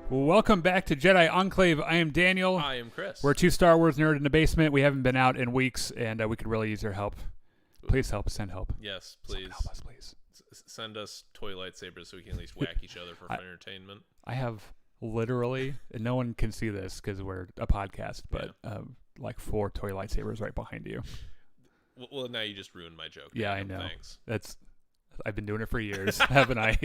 Welcome back to Jedi Enclave. I am Daniel. I am Chris. We're two Star Wars nerds in the basement. We haven't been out in weeks, and we could really use your help. Please help. Send help. Yes, please. Someone help us, please. Send us toy lightsabers so we can at least whack each other for entertainment. I have literally, and no one can see this because we're a podcast, but like 4 toy lightsabers right behind you. Well, now you just ruined my joke. Yeah, I know. Thanks. I've been doing it for years, haven't I?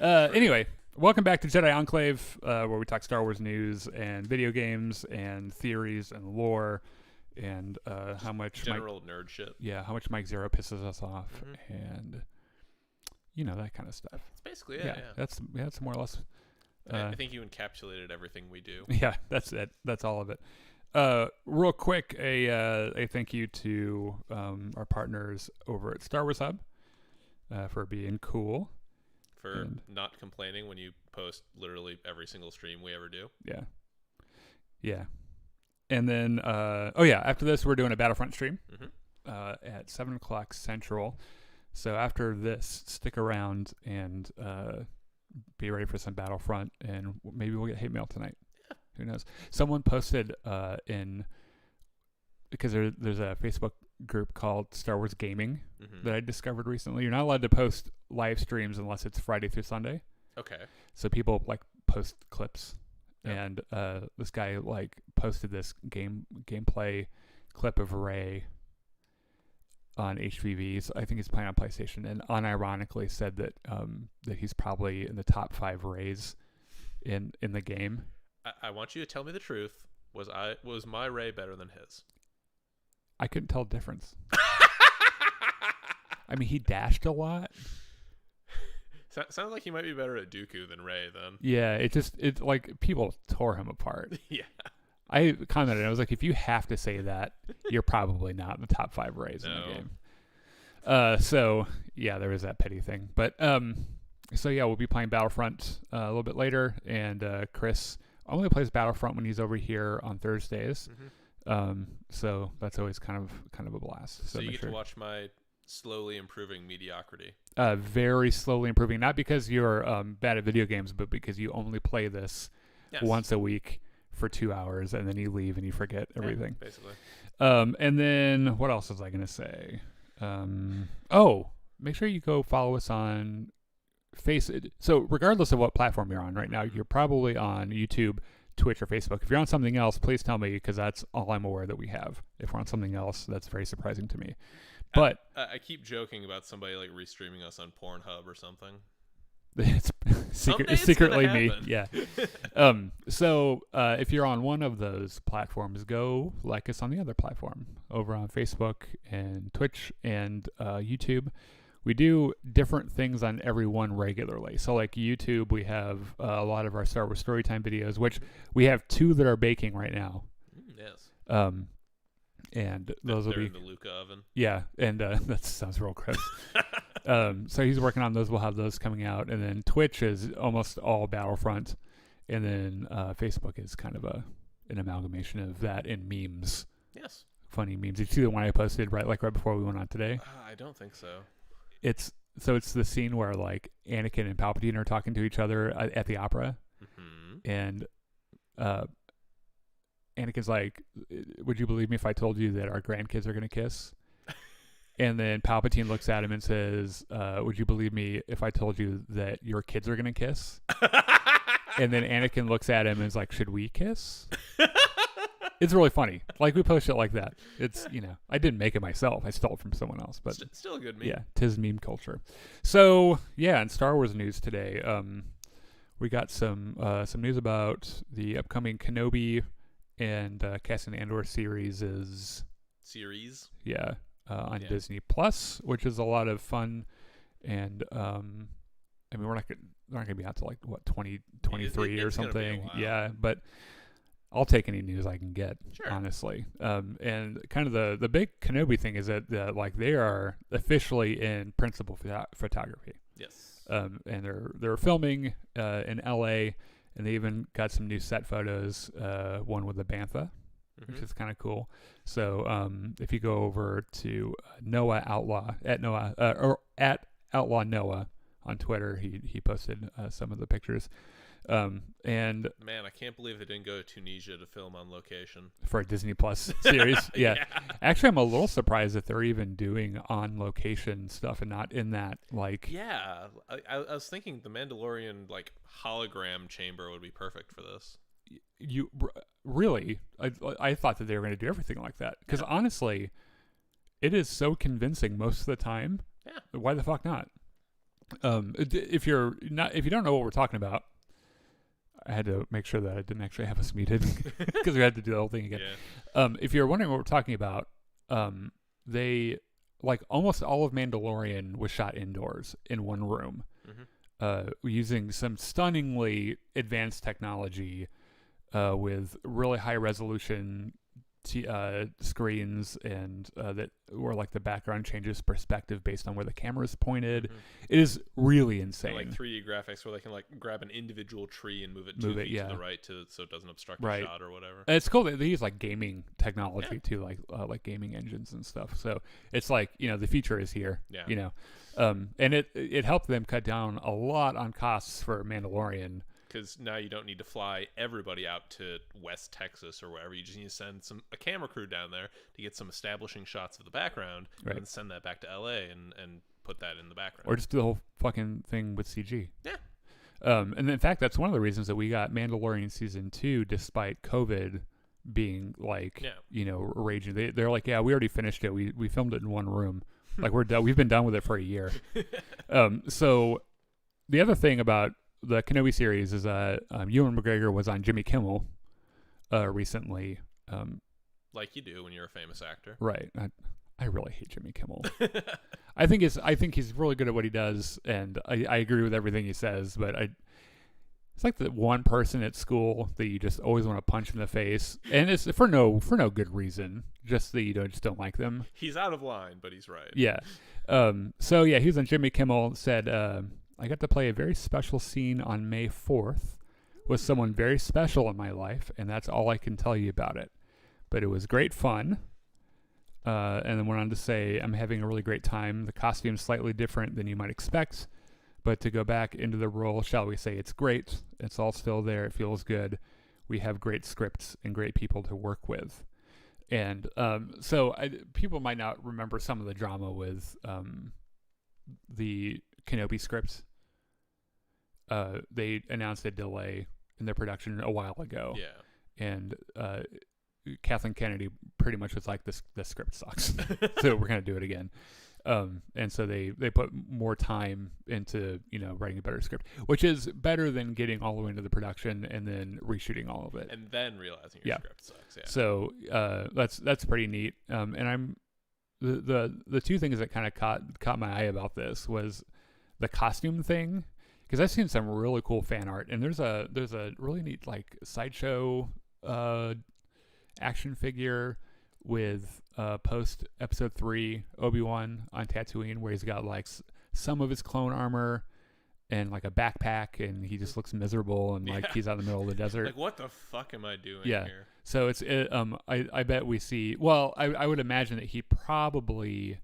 Anyway. Welcome back to Jedi Enclave, where we talk Star Wars news and video games and theories and lore and how much general nerd shit. Yeah, how much Mike Zero pisses us off and that kind of stuff. It's basically it. Yeah. That's more or less. I think you encapsulated everything we do. Yeah, that's it. That's all of it. Real quick, a thank you to our partners over at Star Wars Hub for being cool. For not complaining when you post literally every single stream we ever do. Yeah. And then, after this, we're doing a Battlefront stream at 7 o'clock Central. So after this, stick around and be ready for some Battlefront, and maybe we'll get hate mail tonight. Yeah. Who knows? Someone posted because there's a Facebook group called Star Wars Gaming that I discovered recently. You're not allowed to post live streams unless it's Friday through Sunday. Okay. So people post clips, and this guy posted this gameplay clip of Rey on HVV. So I think he's playing on PlayStation, and unironically said that that he's probably in the top 5 Reys in the game. I want you to tell me the truth. Was my Rey better than his? I couldn't tell the difference. I mean, he dashed a lot. Sounds like he might be better at Dooku than Rey then. Yeah, it's people tore him apart. Yeah. I commented, I was like, if you have to say that, you're probably not in the top 5 Reys in the game. So yeah, there is that petty thing. But we'll be playing Battlefront a little bit later, and Chris only plays Battlefront when he's over here on Thursdays. So that's always kind of a blast. So you get to watch my slowly improving mediocrity. Very slowly improving, not because you're bad at video games, but because you only play this once a week for 2 hours, and then you leave and you forget everything. Yeah, basically. And then what else was I going to say? Make sure you go follow us on So regardless of what platform you're on right now, you're probably on YouTube, Twitch, or Facebook. If you're on something else, please tell me, because that's all I'm aware that we have. If we're on something else, that's very surprising to me. But I keep joking about somebody restreaming us on Pornhub or something. It's secretly me. Yeah. So if you're on one of those platforms, go like us on the other platform over on Facebook and Twitch and YouTube. We do different things on every one regularly. So YouTube, we have a lot of our Star Wars Storytime videos, which we have 2 that are baking right now. Yes. And those will be in the Luca oven. Yeah, and that sounds real gross. So he's working on those. We'll have those coming out, and then Twitch is almost all Battlefront, and then Facebook is kind of an amalgamation of that and memes. Yes. Funny memes. Did you see the one I posted right before we went on today? I don't think so. It's the scene where Anakin and Palpatine are talking to each other at the opera, and Anakin's like, "Would you believe me if I told you that our grandkids are going to kiss?" And then Palpatine looks at him and says, "Would you believe me if I told you that your kids are going to kiss?" And then Anakin looks at him and is like, "Should we kiss?" It's really funny. We post it like that. It's, I didn't make it myself. I stole it from someone else. But still a good meme. Yeah, 'tis meme culture. So, yeah, in Star Wars news today, we got some news about the upcoming Kenobi and Cassian Andor series. Yeah, on Disney Plus, which is a lot of fun. And, we're not going to be out to 2023 or something. Yeah, but I'll take any news I can get, honestly. And kind of the big Kenobi thing is that they are officially in principal photography. Yes. And they're filming in LA, and they even got some new set photos. One with the Bantha, which is kind of cool. So if you go over to Noah Outlaw at Outlaw Noah on Twitter. He posted some of the pictures. And man, I can't believe they didn't go to Tunisia to film on location for a Disney Plus series. Yeah. Actually, I'm a little surprised that they're even doing on location stuff and not in that Yeah, I was thinking the Mandalorian hologram chamber would be perfect for this. You really? I thought that they were going to do everything like that because honestly, it is so convincing most of the time. Yeah. Why the fuck not? If you don't know what we're talking about, I had to make sure that I didn't actually have us muted because we had to do the whole thing again. Yeah. If you're wondering what we're talking about, they almost all of Mandalorian was shot indoors in one room, using some stunningly advanced technology, with really high resolution screens and that where the background changes perspective based on where the camera is pointed. It is really insane. And 3D graphics where they can grab an individual tree and move it 2 feet to the right so it doesn't obstruct the shot or whatever. And it's cool that they use gaming technology too, like gaming engines and stuff. So it's the future is here. Yeah. And it helped them cut down a lot on costs for Mandalorian. Because now you don't need to fly everybody out to West Texas or wherever. You just need to send a camera crew down there to get some establishing shots of the background, and then send that back to LA and put that in the background. Or just do the whole fucking thing with CG. Yeah. And in fact, that's one of the reasons that we got Mandalorian season 2, despite COVID being raging. They're like, yeah, we already finished it. We filmed it in one room. We're done. We've been done with it for a year. So the other thing about the Kenobi series is Ewan McGregor was on Jimmy Kimmel recently. Like you do when you're a famous actor. Right. I really hate Jimmy Kimmel. I think he's really good at what he does, and I agree with everything he says, but it's like the one person at school that you just always want to punch in the face, and it's for no good reason, just that you just don't like them. He's out of line, but he's right. Yeah. So yeah, he was on Jimmy Kimmel, said, I got to play a very special scene on May 4th with someone very special in my life, and that's all I can tell you about it. But it was great fun. And then went on to say, I'm having a really great time. The costume's slightly different than you might expect, but to go back into the role, shall we say, it's great. It's all still there. It feels good. We have great scripts and great people to work with. And so people might not remember some of the drama with the Kenobi Scripts. They announced a delay in their production a while ago. Yeah. And Kathleen Kennedy pretty much was like, this script sucks. So we're going to do it again. And so they put more time into, writing a better script, which is better than getting all the way into the production and then reshooting all of it. And then realizing your script sucks. Yeah. So that's pretty neat. And I'm the two things that kind of caught my eye about this was the costume thing, because I've seen some really cool fan art, and there's a really neat sideshow action figure with post episode 3 Obi-Wan on Tatooine, where he's got some of his clone armor and a backpack, and he just looks miserable and he's out in the middle of the desert. What the fuck am I doing here? So it's I bet we see, well, I would imagine that he probably,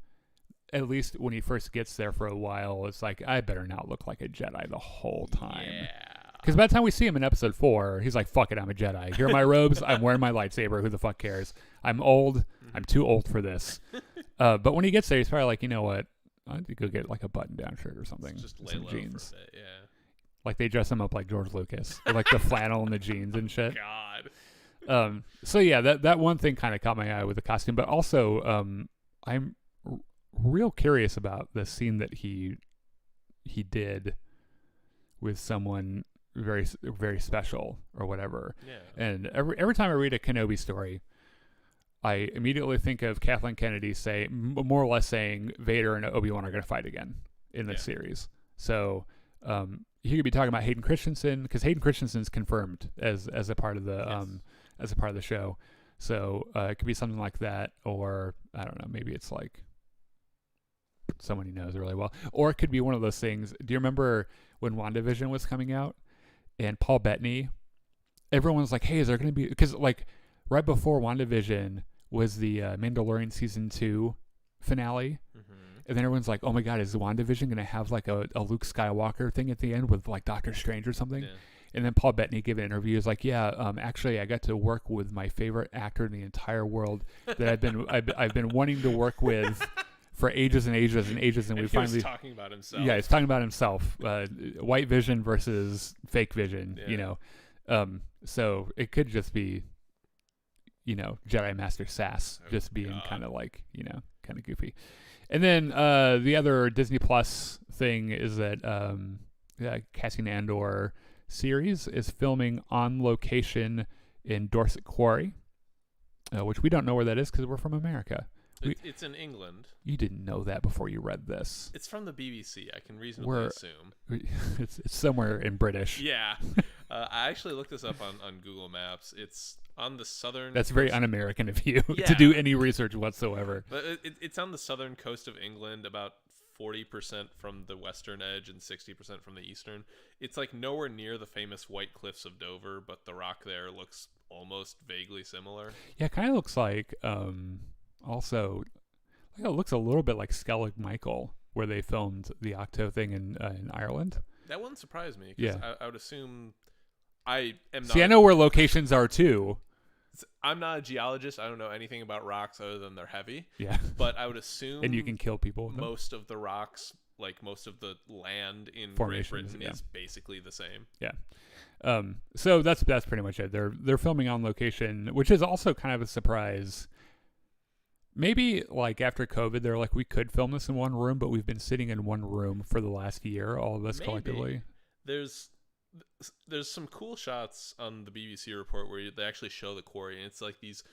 at least when he first gets there for a while, it's I better not look like a Jedi the whole time. Yeah. Because by the time we see him in episode 4, he's like, fuck it, I'm a Jedi. Here are my robes. I'm wearing my lightsaber. Who the fuck cares? I'm old. I'm too old for this. But when he gets there, he's probably like, you know what? I need to go get a button-down shirt or something. Just lay some low jeans. for a bit, yeah. They dress him up like George Lucas. With the flannel and the jeans and shit. God. So yeah, that one thing kind of caught my eye with the costume. But also, I'm real curious about the scene that he did with someone very, very special or whatever. Yeah. And every time I read a Kenobi story, I immediately think of Kathleen Kennedy more or less saying Vader and Obi-Wan are going to fight again in this series. So he could be talking about Hayden Christensen, because Hayden Christensen's confirmed as a part of the show. So it could be something like that, or I don't know, maybe it's someone he knows really well, or it could be one of those things. Do you remember when WandaVision was coming out? And Paul Bettany, everyone was like, hey, is there going to be... Because, right before WandaVision was the Mandalorian Season 2 finale. Mm-hmm. And then everyone's like, oh my God, is WandaVision going to have like a Luke Skywalker thing at the end with like Doctor Strange or something? Yeah. And then Paul Bettany gave an interview. He was like, yeah, actually I got to work with my favorite actor in the entire world that I've been wanting to work with for ages and ages and ages. And we finally talking about himself. Yeah, he's talking about himself. White Vision versus fake Vision, so it could just be, Jedi Master Sass just being kind of like, kind of goofy. And then the other Disney Plus thing is that Cassian Andor series is filming on location in Dorset Quarry, which we don't know where that is because we're from America. It's in England. You didn't know that before you read this. It's from the BBC. I can reasonably assume. It's somewhere in British. Yeah. I actually looked this up on Google Maps. It's on the southern... That's very un-American of you to do any research whatsoever. But it's on the southern coast of England, about 40% from the western edge and 60% from the eastern. It's like nowhere near the famous White Cliffs of Dover, but the rock there looks almost vaguely similar. Yeah, it kind of looks like... Also, it looks a little bit like Skellig Michael, where they filmed the Octo thing in Ireland. That wouldn't surprise me. Because I would assume I am not. See, I know where locations are too. I'm not a geologist. I don't know anything about rocks other than they're heavy. Yeah. But I would assume. And you can kill people with most of the rocks, like most of the land in Great Britain, is basically the same. Yeah. So that's pretty much it. They're filming on location, which is also kind of a surprise. Maybe like after COVID, they're like, we could film this in one room, but we've been sitting in one room for the last year, all of us collectively. There's some cool shots on the BBC report where they actually show the quarry, and it's like these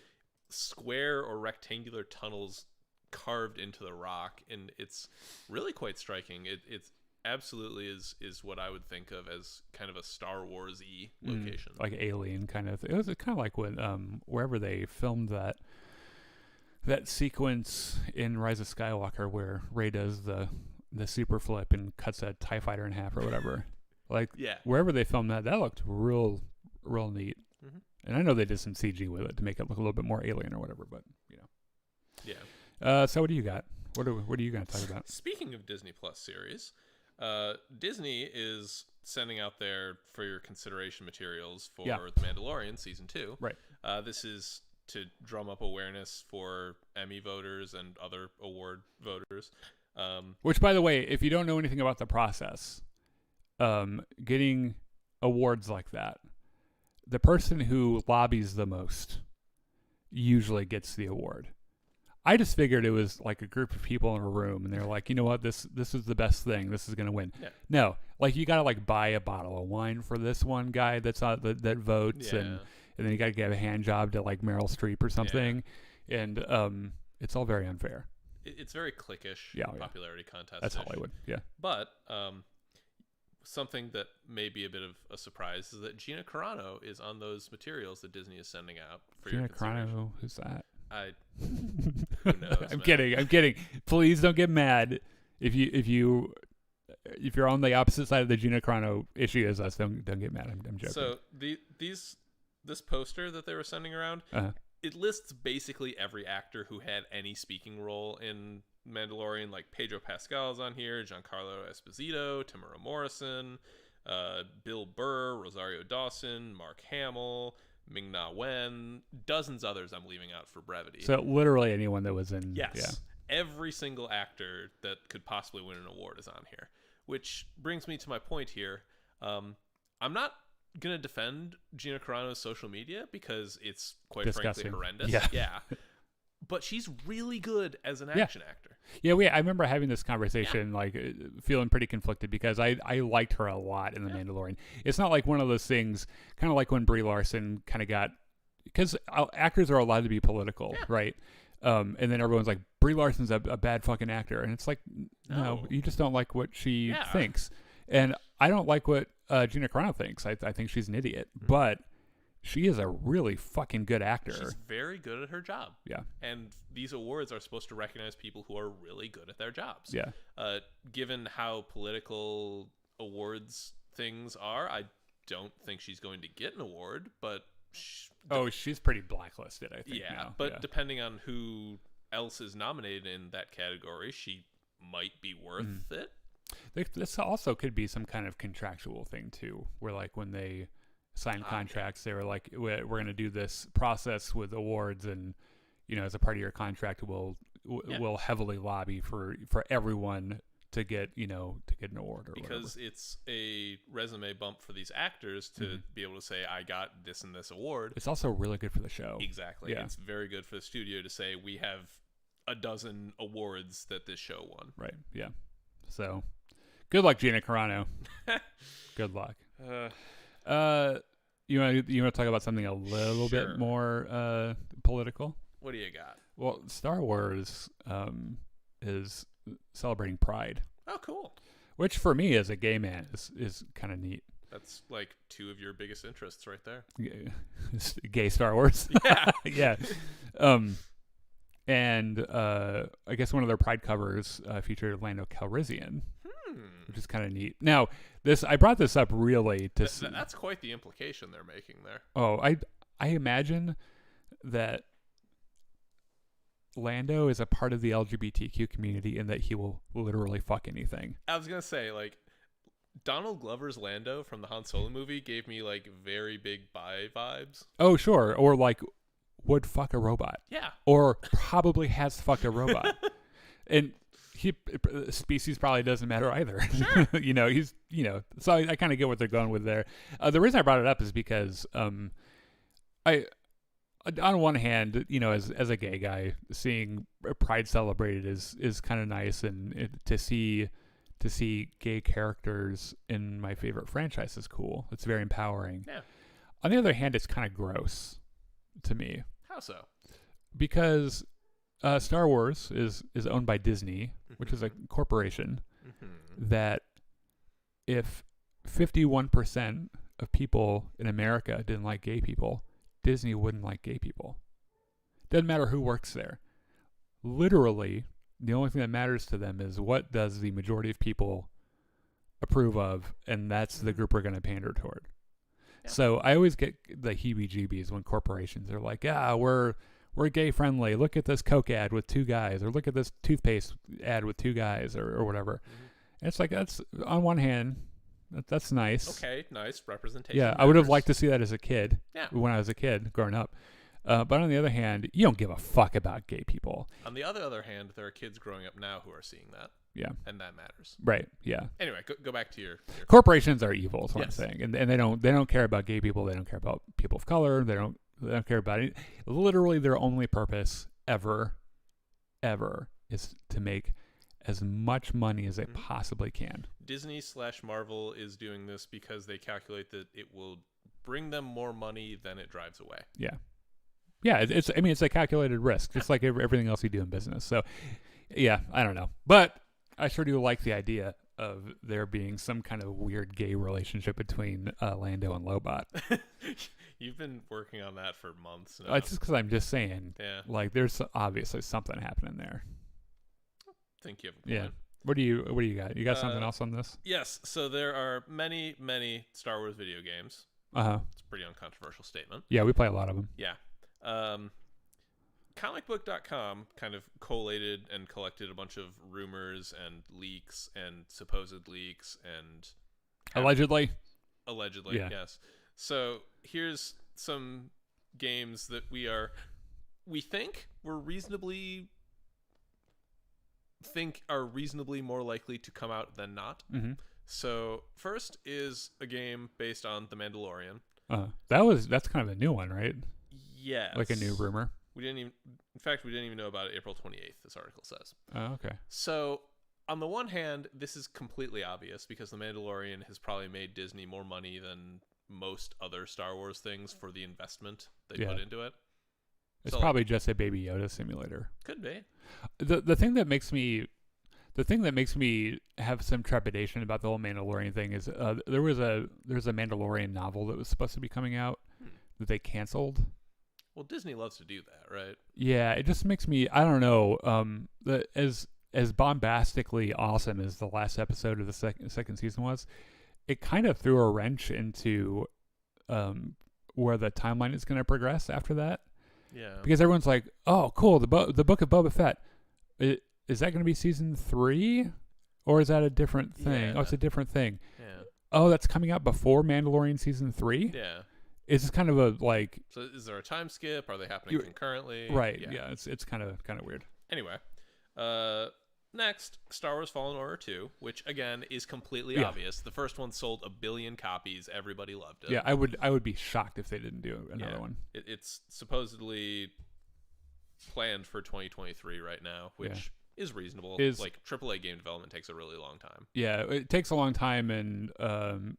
square or rectangular tunnels carved into the rock, and it's really quite striking. It's absolutely is what I would think of as kind of a Star Wars-y location, like Alien kind of. It was kind of like when wherever they filmed that sequence in Rise of Skywalker where Rey does the super flip and cuts a TIE fighter in half or whatever. Like, wherever they filmed that looked real neat. Mm-hmm. And I know they did some CG with it to make it look a little bit more alien or whatever, but, Yeah. So what do you got? What are you going to talk about? Speaking of Disney Plus series, Disney is sending out there for your consideration materials for The Mandalorian Season 2. Right. This is to drum up awareness for Emmy voters and other award voters. Which, by the way, if you don't know anything about the process, getting awards like that, the person who lobbies the most usually gets the award. I just figured it was like a group of people in a room, and they're like, you know what, this is the best thing. This is going to win. Yeah. No, like you got to like buy a bottle of wine for this one guy that votes, and then you got to give a hand job to like Meryl Streep or something, and it's all very unfair. It's very cliquish popularity contest. That's Hollywood, But something that may be a bit of a surprise is that Gina Carano is on those materials that Disney is sending out for Gina your consideration. Carano, who's that? Who knows? I'm kidding. Please don't get mad if you're on the opposite side of the Gina Carano issue as us. Don't get mad. I'm joking. So this poster that they were sending around, it lists basically every actor who had any speaking role in Mandalorian. Like Pedro Pascal's on here, Giancarlo Esposito, Tamara Morrison, Bill Burr, Rosario Dawson, Mark Hamill, Ming-Na Wen, dozens others I'm leaving out for brevity. So literally anyone that was in... Yes. Every single actor that could possibly win an award is on here. Which brings me to my point here. I'm not going to defend Gina Carano's social media because it's quite frankly horrendous. Yeah. But she's really good as an action actor. Yeah, I remember having this conversation, like feeling pretty conflicted because I liked her a lot in The Mandalorian. It's not like one of those things, kind of like when Brie Larson kind of got, because actors are allowed to be political, right? And then everyone's like, Brie Larson's a bad fucking actor. And it's like, no, you just don't like what she thinks. And I don't like what Gina Carano thinks. I think she's an idiot. Mm-hmm. But she is a really fucking good actor. She's very good at her job. Yeah. And these awards are supposed to recognize people who are really good at their jobs. Yeah. Given how political awards things are, I don't think she's going to get an award, but... she's pretty blacklisted, I think. But depending on who else is nominated in that category, she might be worth it. This also could be some kind of contractual thing too, where like when they sign contracts, they were like, we're going to do this process with awards, and as a part of your contract, we'll heavily lobby for everyone to get an award or because whatever. It's a resume bump for these actors to be able to say, I got this and this award. It's also really good for the show. Exactly. Yeah. It's very good for the studio to say, we have a dozen awards that this show won. Right. Yeah. So good luck, Gina Carano. Good luck. You want to talk about something a little bit more political? What do you got? Well, Star Wars is celebrating Pride. Oh, cool. Which for me as a gay man is kind of neat. That's like two of your biggest interests right there. Gay Star Wars. Yeah. Yeah. And I guess one of their Pride covers featured Lando Calrissian, which is kind of neat. Now, I brought this up really to see. That's quite the implication they're making there. Oh, I imagine that Lando is a part of the LGBTQ community and that he will literally fuck anything. I was going to say, like, Donald Glover's Lando from the Han Solo movie gave me, like, very big bi vibes. Oh, sure. Or, like, would fuck a robot. Yeah. Or probably has fucked a robot. And species probably doesn't matter either. Sure. So I kind of get what they're going with there. The reason I brought it up is because on one hand, as a gay guy, seeing Pride celebrated is kind of nice, and to see gay characters in my favorite franchise is cool. It's very empowering. Yeah. On the other hand, it's kind of gross to me. How so? Because Star Wars is owned by Disney, which is a corporation that if 51% of people in America didn't like gay people, Disney wouldn't like gay people. Doesn't matter who works there. Literally, the only thing that matters to them is what does the majority of people approve of, and that's the group we're going to pander toward. Yeah. So I always get the heebie-jeebies when corporations are like, yeah, we're gay friendly. Look at this Coke ad with two guys, or look at this toothpaste ad with two guys, or whatever. And it's like, that's on one hand, that's nice. Okay, nice representation. Yeah, I would have liked to see that as a kid. Yeah. When I was a kid growing up. But on the other hand, you don't give a fuck about gay people. On the other hand, there are kids growing up now who are seeing that. Yeah. And that matters. Right. Yeah. Anyway, go back to your corporations are evil, is what I'm saying. And they don't care about gay people, they don't care about people of color, they don't care about it. Literally their only purpose ever is to make as much money as they possibly can. Disney/Marvel is doing this because they calculate that it will bring them more money than it drives away. Yeah. Yeah, it's a calculated risk, just like everything else you do in business. So, yeah, I don't know. But I sure do like the idea of there being some kind of weird gay relationship between Lando and Lobot. You've been working on that for months now. It's just because I'm just saying, like, there's obviously something happening there. I think you have a point. Yeah. What do you got? You got something else on this? Yes. So there are many, many Star Wars video games. It's a pretty uncontroversial statement. Yeah, we play a lot of them. Yeah. Comicbook.com kind of collated and collected a bunch of rumors and leaks and supposed leaks and allegedly, yes. So here's some games that we think are reasonably more likely to come out than not. So first is a game based on The Mandalorian. That's kind of a new one, right? Yes. Like a new rumor. We didn't even know about it April 28th, this article says. Oh, okay. So, on the one hand, this is completely obvious because The Mandalorian has probably made Disney more money than most other Star Wars things for the investment they put into it. It's probably just a Baby Yoda simulator. Could be. The thing that makes me have some trepidation about the whole Mandalorian thing is there's a Mandalorian novel that was supposed to be coming out that they canceled. Well, Disney loves to do that, right? Yeah, it just makes me, I don't know, as bombastically awesome as the last episode of the second season was, it kind of threw a wrench into where the timeline is going to progress after that. Yeah. Because everyone's like, oh, cool, the book of Boba Fett. is that going to be season 3? Or is that a different thing? Yeah. Oh, it's a different thing. Yeah. Oh, that's coming out before Mandalorian season 3? Yeah. Is this kind of a like? So is there a time skip? Are they happening concurrently? Right. Yeah. It's kind of weird. Anyway, next, Star Wars Fallen Order 2, which again is completely obvious. The first one sold 1 billion copies. Everybody loved it. Yeah, I would be shocked if they didn't do another one. It's supposedly planned for 2023 right now, which is reasonable. Like AAA game development takes a really long time. Yeah, it takes a long time and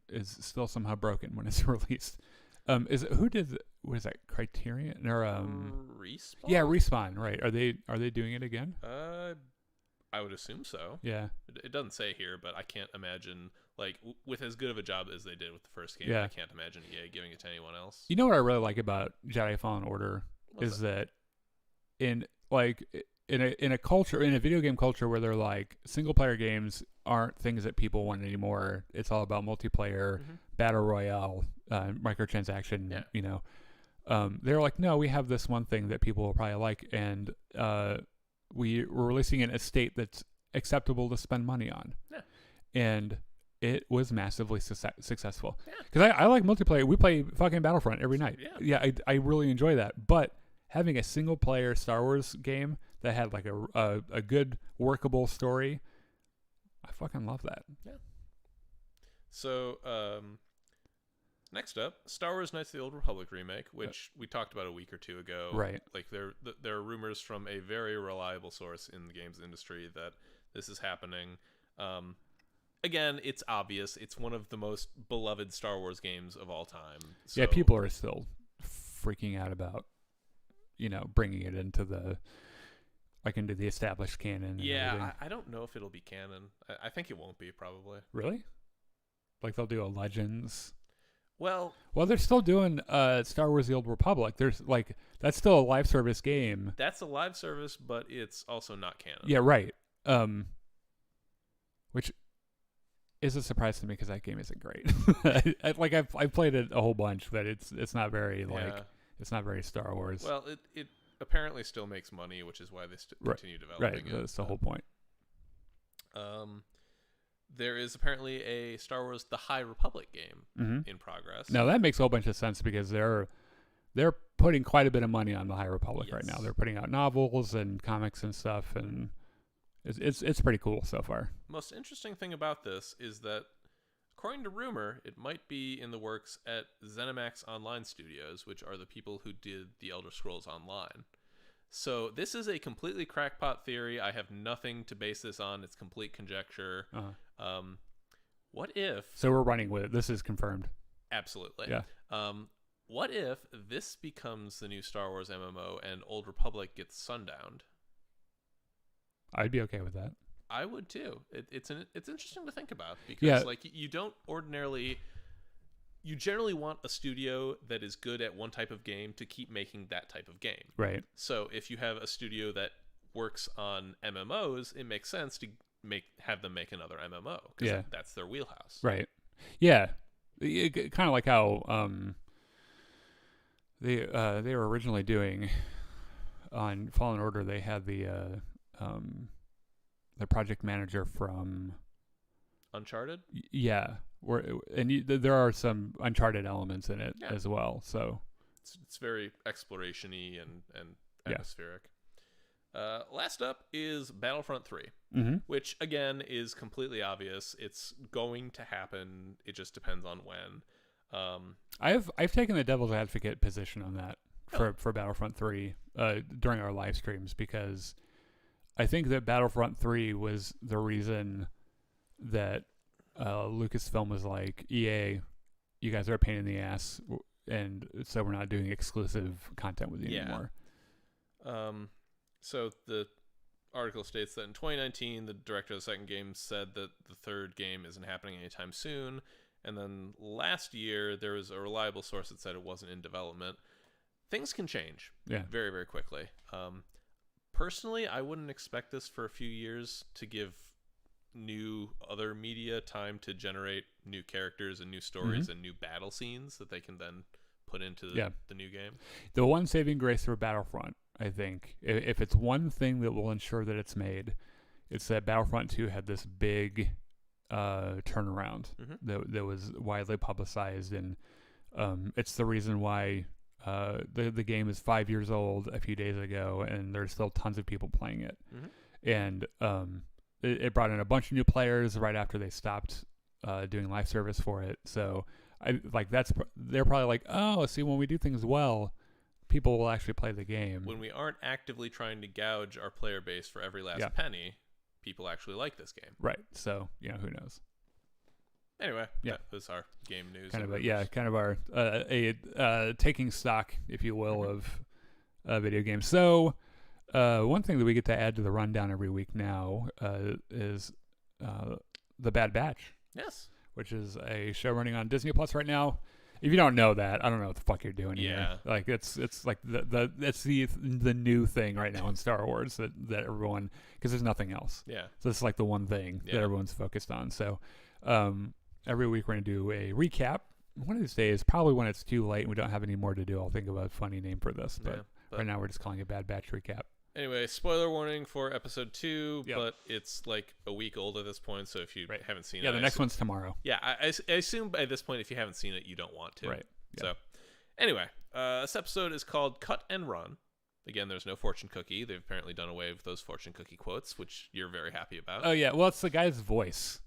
is still somehow broken when it's released. Who did what is that, Criterion or Respawn? Yeah, Respawn, right. Are they doing it again? I would assume so. Yeah. It doesn't say here, but I can't imagine, like, with as good of a job as they did with the first game, I can't imagine EA giving it to anyone else. You know what I really like about Jedi Fallen Order is that in a culture, in a video game culture where they're like single player games aren't things that people want anymore. It's all about multiplayer, battle royale, microtransaction, you know. They're like, no, we have this one thing that people will probably like, and we're releasing it in a state that's acceptable to spend money on. Yeah. And it was massively successful. Because I like multiplayer. We play fucking Battlefront every night. Yeah, I really enjoy that. But having a single player Star Wars game that had like a good workable story, I fucking love that. Yeah. So next up, Star Wars Knights of the Old Republic remake, which we talked about a week or two ago. Right. Like there are rumors from a very reliable source in the games industry that this is happening. Again, it's obvious. It's one of the most beloved Star Wars games of all time. So, yeah, people are still freaking out about, you know, bringing it into the established canon. Yeah, I don't know if it'll be canon. I think it won't be, probably. Really? Like they'll do a Legends. Well, they're still doing Star Wars: The Old Republic. There's like that's still a live service game. That's a live service, but it's also not canon. Yeah, right. Which is a surprise to me because that game isn't great. I've played it a whole bunch, but it's not very it's not very Star Wars. Well, it apparently still makes money, which is why they continue developing it. Right, that's the whole point. There is apparently a Star Wars The High Republic game in progress. Now that makes a whole bunch of sense because they're putting quite a bit of money on The High Republic right now. They're putting out novels and comics and stuff, and it's pretty cool so far. Most interesting thing about this is that, according to rumor, it might be in the works at ZeniMax Online Studios, which are the people who did The Elder Scrolls Online. So this is a completely crackpot theory. I have nothing to base this on. It's complete conjecture. What if... So we're running with it. This is confirmed. Absolutely. Yeah. What if this becomes the new Star Wars MMO and Old Republic gets sundowned? I'd be okay with that. I would too. It's interesting to think about because like you don't ordinarily... You generally want a studio that is good at one type of game to keep making that type of game. Right. So if you have a studio that works on MMOs, it makes sense to have them make another MMO because that's their wheelhouse. Right. Yeah. Kind of like how they were originally doing on Fallen Order. They had the project manager from Uncharted. Yeah. There are some Uncharted elements in it as well, so it's very exploration-y and atmospheric. Last up is Battlefront 3, which again is completely obvious. It's going to happen. It just depends on when. I've taken the devil's advocate position on that for Battlefront 3 during our live streams because I think that Battlefront 3 was the reason that Lucasfilm was like, EA, you guys are a pain in the ass, and so we're not doing exclusive content with you anymore. So the article states that in 2019, the director of the second game said that the third game isn't happening anytime soon, and then last year there was a reliable source that said it wasn't in development. Things can change very, very quickly. Personally, I wouldn't expect this for a few years to give new other media time to generate new characters and new stories and new battle scenes that they can then put into the new game. The one saving grace for Battlefront, I think, if it's one thing that will ensure that it's made, it's that Battlefront 2 had this big turnaround that was widely publicized, and it's the reason why the game is 5 years old a few days ago, and there's still tons of people playing it. And it brought in a bunch of new players right after they stopped doing live service for it. So they're probably like, oh, see, when we do things well, people will actually play the game. When we aren't actively trying to gouge our player base for every last penny, people actually like this game. Right. So, who knows? Anyway, that was our game news. Kind of our taking stock, if you will, of video games. So, one thing that we get to add to the rundown every week now is The Bad Batch. Yes. Which is a show running on Disney Plus right now. If you don't know that, I don't know what the fuck you're doing here. Like it's like that's the new thing right now in Star Wars that everyone, because there's nothing else. Yeah. So it's like the one thing that everyone's focused on. So every week we're gonna do a recap. One of these days, probably when it's too late and we don't have any more to do, I'll think of a funny name for this. But right now we're just calling it Bad Batch Recap. Anyway, spoiler warning for episode 2, but it's like a week old at this point, so if you haven't seen it... Yeah, the next one's tomorrow. Yeah, I assume by this point, if you haven't seen it, you don't want to. Right. Yeah. So, anyway, this episode is called Cut and Run. Again, there's no fortune cookie. They've apparently done away with those fortune cookie quotes, which you're very happy about. Oh, yeah. Well, it's the guy's voice.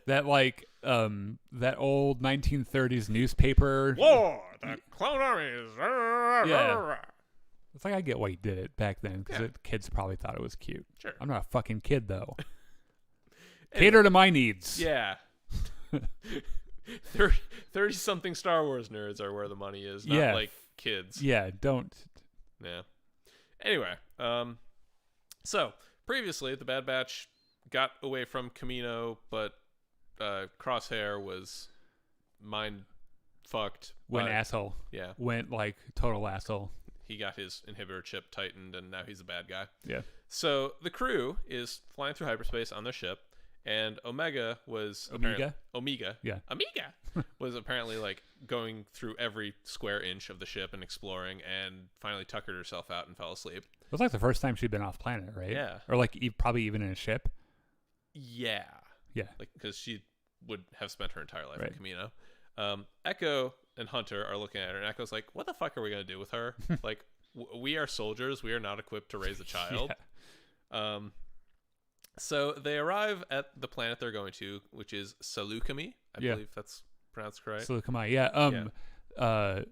That old 1930s newspaper... War! The clone armies! Yeah. It's like I get why he did it back then, because the kids probably thought it was cute. Sure. I'm not a fucking kid, though. Cater to my needs. Yeah. 30-something Star Wars nerds are where the money is, not like kids. Yeah, don't. Yeah. Anyway, so previously the Bad Batch got away from Kamino, but Crosshair was mind fucked. Went asshole. Yeah. Went like total asshole. He got his inhibitor chip tightened, and now he's a bad guy. Yeah. So the crew is flying through hyperspace on their ship, and Omega was Omega. Yeah. Omega was apparently like going through every square inch of the ship and exploring, and finally tuckered herself out and fell asleep. It was like the first time she'd been off planet, right? Yeah. Or like probably even in a ship. Yeah. Yeah. Like because she would have spent her entire life in Kamino. Echo and Hunter are looking at her, and Echo's like, what the fuck are we going to do with her? Like, we are soldiers. We are not equipped to raise a child. So they arrive at the planet they're going to, which is Salukami. I believe that's pronounced correct. Salukami, yeah.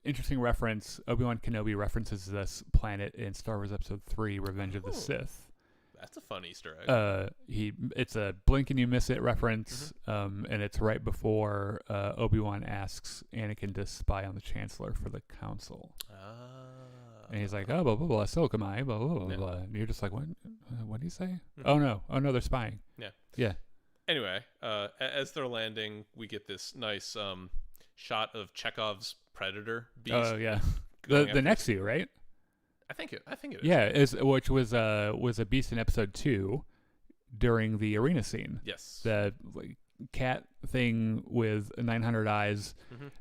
Interesting reference. Obi-Wan Kenobi references this planet in Star Wars Episode 3, Revenge of the Sith. That's a fun Easter egg. It's a blink and you miss it reference, and it's right before Obi-Wan asks Anakin to spy on the Chancellor for the Council. And he's like, oh, blah, blah, blah, Silkamai, blah, blah, blah, blah. And you're just like, what did he say? Oh, no, they're spying. Yeah. Anyway, as they're landing, we get this nice shot of Chekhov's Predator beast. Oh, yeah. The Nexu, right? I think it is. Yeah, which was a beast in Episode 2 during the arena scene. Yes. The cat thing with 900 eyes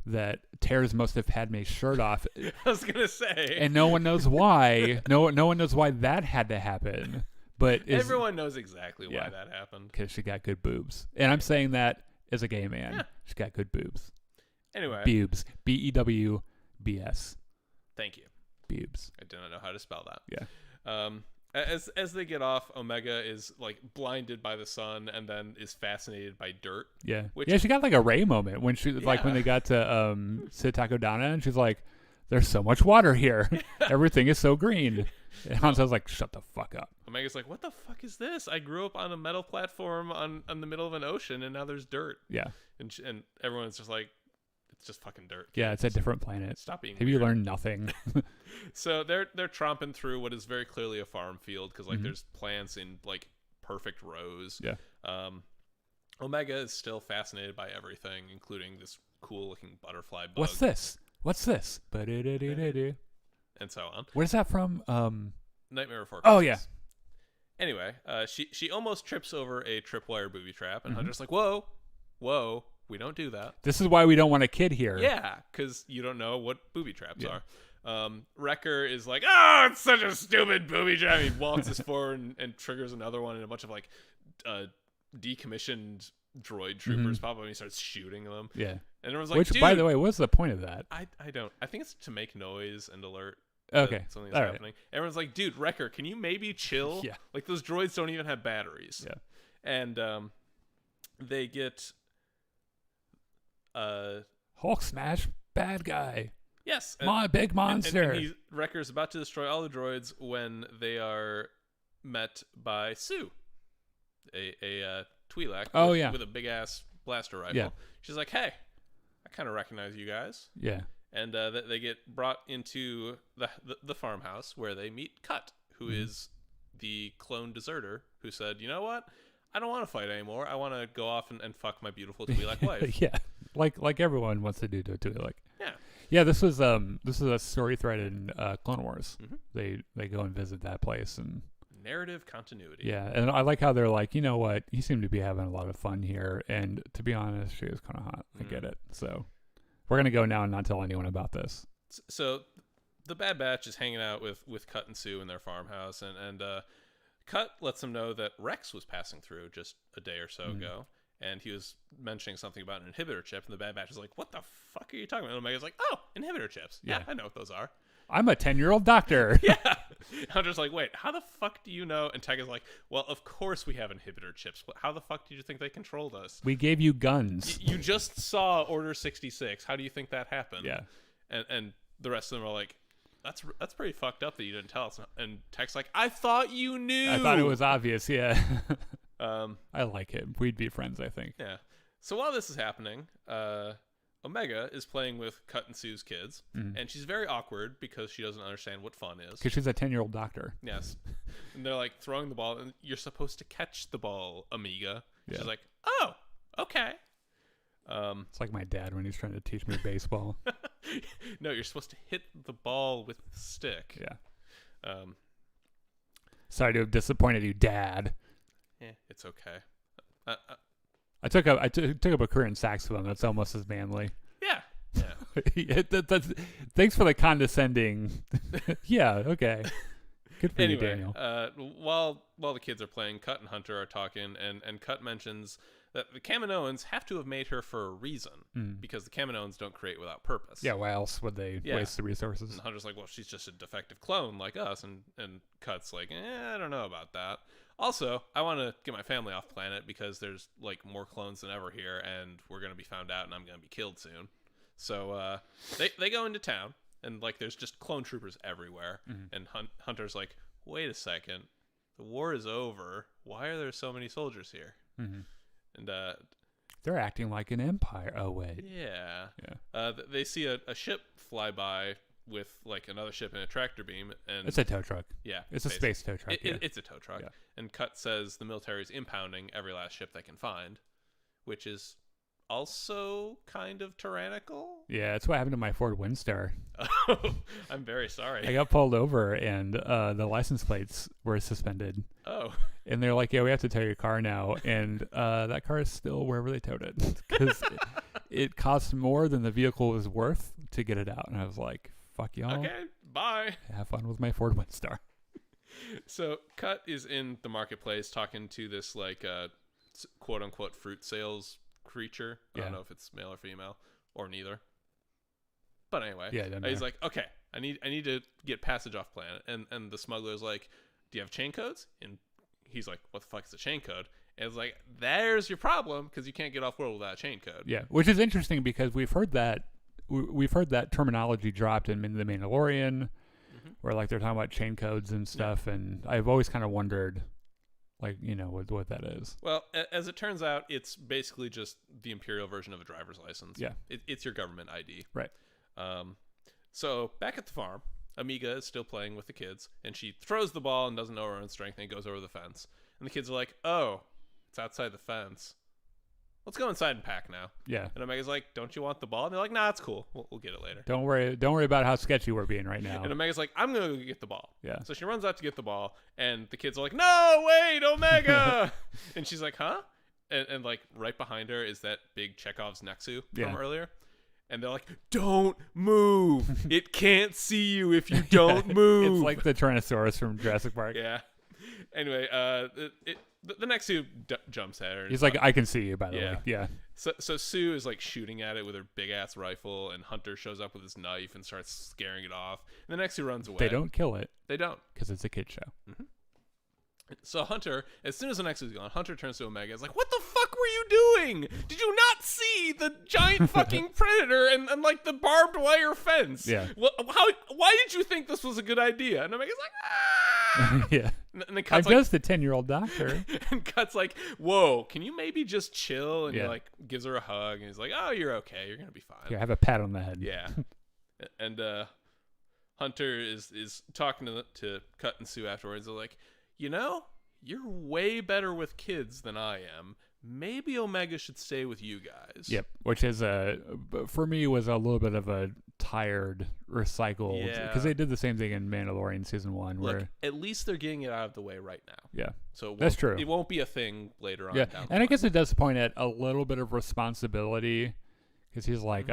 that tears most of Padme's shirt off. I was gonna say, and no one knows why. No one knows why that had to happen. But everyone knows exactly why that happened. Because she got good boobs, and I'm saying that as a gay man. Yeah. She got good boobs. Anyway, boobs. BEWBS. Thank you. Boobs. I did not know how to spell that. Yeah. As they get off, Omega is like blinded by the sun and then is fascinated by dirt. Yeah. She got like a Rey moment when she like when they got to Takodana, and she's like, "There's so much water here. Everything is so green." And Han Solo's like, "Shut the fuck up." Omega's like, "What the fuck is this? I grew up on a metal platform on the middle of an ocean, and now there's dirt." Yeah. And everyone's just like, it's just fucking dirt. Yeah, it's a different planet. Stop being Have weird. You learned nothing? So they're tromping through what is very clearly a farm field, because like there's plants in like perfect rows. Yeah. Omega is still fascinated by everything, including this cool looking butterfly bug. What's this? And so on. Where's that from? Nightmare Before Christmas. Oh yeah. Anyway, she almost trips over a tripwire booby trap, and Hunter's like, whoa, we don't do that. This is why we don't want a kid here. Yeah, because you don't know what booby traps are. Wrecker is like, oh, it's such a stupid booby trap. He waltzes forward and triggers another one, and a bunch of like decommissioned droid troopers pop up, and he starts shooting them. Yeah. And everyone's like, which, dude, by the way, what's the point of that? I don't. I think it's to make noise and alert. Okay. Something's happening. Right. Everyone's like, dude, Wrecker, can you maybe chill? Yeah. Like, those droids don't even have batteries. Yeah. And they get Hulk smash bad guy. Yes. Big monster. And Wrecker's about to destroy all the droids when they are met by Sue, a Twi'lek with a big-ass blaster rifle. Yeah. She's like, hey, I kind of recognize you guys. Yeah. And they get brought into the farmhouse where they meet Cut, who is the clone deserter who said, you know what? I don't want to fight anymore. I want to go off and fuck my beautiful Twi'lek wife. Yeah, like everyone wants to do to a Twi'lek. Yeah. Yeah, this is a story thread in Clone Wars. They go and visit that place and narrative continuity. Yeah, and I like how they're like, you know what? He seemed to be having a lot of fun here, and to be honest, she was kind of hot. I get it. So we're gonna go now and not tell anyone about this. So the Bad Batch is hanging out with Cut and Sue in their farmhouse, and Cut lets them know that Rex was passing through just a day or so ago, and he was mentioning something about an inhibitor chip, and the Bad Batch is like, what the fuck are you talking about? And Omega's like, oh, inhibitor chips. Yeah, I know what those are. I'm a 10-year-old doctor. Yeah. I'm just like, wait, how the fuck do you know? And Tega's like, well, of course we have inhibitor chips. How the fuck did you think they controlled us? We gave you guns. You just saw Order 66. How do you think that happened? Yeah. And the rest of them are like, that's pretty fucked up that you didn't tell us. And Tech's like, I thought you knew. I thought it was obvious, yeah. I like him. We'd be friends, I think. Yeah. So while this is happening, Omega is playing with Cut and Sue's kids, and she's very awkward because she doesn't understand what fun is. Because she's a 10-year-old doctor. Yes. And they're like throwing the ball, and you're supposed to catch the ball, Amiga. Yeah. She's like, oh, okay. It's like my dad when he's trying to teach me baseball. No, you're supposed to hit the ball with the stick. Yeah. Sorry to have disappointed you, Dad. Yeah, it's okay. I took up a career in saxophone. That's almost as manly. Yeah. Yeah. Thanks for the condescending. Yeah. Okay. Good for you, Daniel. While the kids are playing, Cut and Hunter are talking, and Cut mentions that the Kaminoans have to have made her for a reason, because the Kaminoans don't create without purpose. Yeah, why else would they waste the resources? And Hunter's like, well, she's just a defective clone like us, and Cut's like, I don't know about that. Also, I want to get my family off planet because there's like more clones than ever here, and we're going to be found out, and I'm going to be killed soon. So they go into town, and like there's just clone troopers everywhere, and Hunter's like, wait a second, the war is over. Why are there so many soldiers here? And they're acting like an empire. Oh wait. Yeah. They see a ship fly by with like another ship and a tractor beam, and it's a tow truck. Yeah, it's a space tow truck. It's a tow truck. Yeah. And Cut says the military is impounding every last ship they can find, which is also kind of tyrannical. Yeah, that's what happened to my Ford Windstar. Oh, I'm very sorry. I got pulled over and the license plates were suspended. Oh. And they're like, yeah, we have to tow your car now. And that car is still wherever they towed it. Because it cost more than the vehicle was worth to get it out. And I was like, fuck y'all. Okay, bye. Have fun with my Ford Windstar. So Cut is in the marketplace talking to this like quote unquote fruit sales creature. I don't know if it's male or female or neither. But anyway, he's like, okay, I need to get passage off planet. And the smuggler's like, do you have chain codes? And he's like, what the fuck is a chain code? And it's like, there's your problem, because you can't get off world without a chain code. Yeah, which is interesting because we've heard that terminology dropped in The Mandalorian, where like they're talking about chain codes and stuff, and I've always kind of wondered, like, you know, what that is. Well, as it turns out, it's basically just the Imperial version of a driver's license. Yeah, it's your government ID. Right. So back at the farm, Amiga is still playing with the kids, and she throws the ball and doesn't know her own strength, and it goes over the fence. And the kids are like, oh, it's outside the fence. Let's go inside and pack now. Yeah. And Omega's like, don't you want the ball? And they're like, nah, it's cool. We'll get it later. Don't worry about how sketchy we're being right now. And Omega's like, I'm going to go get the ball. Yeah. So she runs out to get the ball, and the kids are like, no, wait, Omega! And she's like, huh? And like right behind her is that big Chekhov's Nexu from earlier. And they're like, don't move. It can't see you if you don't move. It's like the Tyrannosaurus from Jurassic Park. Yeah. Anyway, the next Sue jumps at her. He's like, I can see you, by the way. Yeah. So Sue is like shooting at it with her big ass rifle, and Hunter shows up with his knife and starts scaring it off. And the next Sue runs away. They don't kill it. They don't. Because it's a kid show. Mm-hmm. So Hunter, as soon as the next is gone, Hunter turns to Omega. It's like, what the fuck were you doing? Did you not see the giant fucking predator and like the barbed wire fence? Yeah. Why did you think this was a good idea? And Omega's like, ah! Yeah. And then I'm just the 10-year-old doctor. And Cut's like, whoa, can you maybe just chill? And he Yeah. like gives her a hug, and he's like, oh, you're okay. You're going to be fine. Here, have a pat on the head. Yeah. And Hunter is talking to Cut and Sue afterwards. They're like, you know, you're way better with kids than I am. Maybe Omega should stay with you guys. Yep. Which is for me was a little bit of a tired, recycled. Yeah. Because they did the same thing in Mandalorian season 1. Look, where at least they're getting it out of the way right now. Yeah. So that's true. It won't be a thing later on. Yeah. Down And I guess it does point at a little bit of responsibility. Because he's like,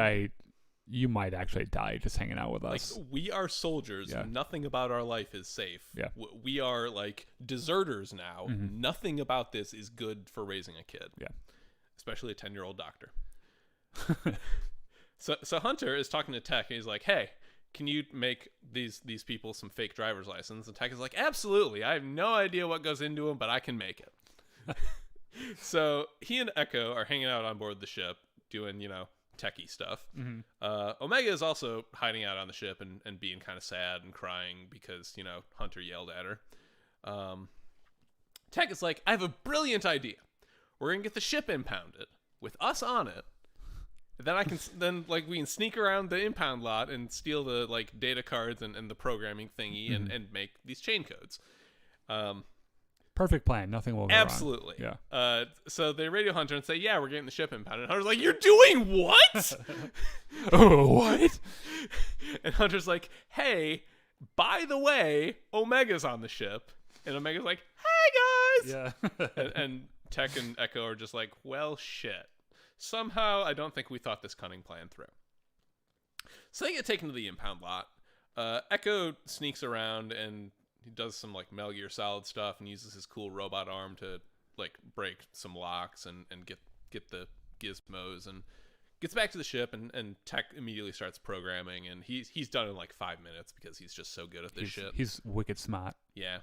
you might actually die just hanging out with us. Like, we are soldiers. Yeah. Nothing about our life is safe. Yeah. We are like deserters now. Mm-hmm. Nothing about this is good for raising a kid. Yeah. Especially a 10-year-old doctor. So Hunter is talking to Tech, and he's like, hey, can you make these people some fake driver's license? And Tech is like, absolutely. I have no idea what goes into them, but I can make it. So he and Echo are hanging out on board the ship doing, techie stuff. Mm-hmm. Omega is also hiding out on the ship and being kind of sad and crying because Hunter yelled at her. Tech is like, I have a brilliant idea. We're gonna get the ship impounded with us on it. Then we can sneak around the impound lot and steal the like data cards and the programming thingy and make these chain codes. Perfect plan. Nothing will go absolutely wrong. Yeah. So they radio Hunter and say, yeah, we're getting the ship impounded. And Hunter's like, you're doing what? Oh, what? And Hunter's like, hey, by the way, Omega's on the ship. And Omega's like, hey guys. Yeah. and Tech and Echo are just like, well, shit. Somehow, I don't think we thought this cunning plan through. So they get taken to the impound lot. Echo sneaks around and he does some like Metal Gear Solid stuff and uses his cool robot arm to like break some locks and get the gizmos and gets back to the ship and Tech immediately starts programming and he's done in like 5 minutes because he's just so good at this shit. He's wicked smart. Yeah.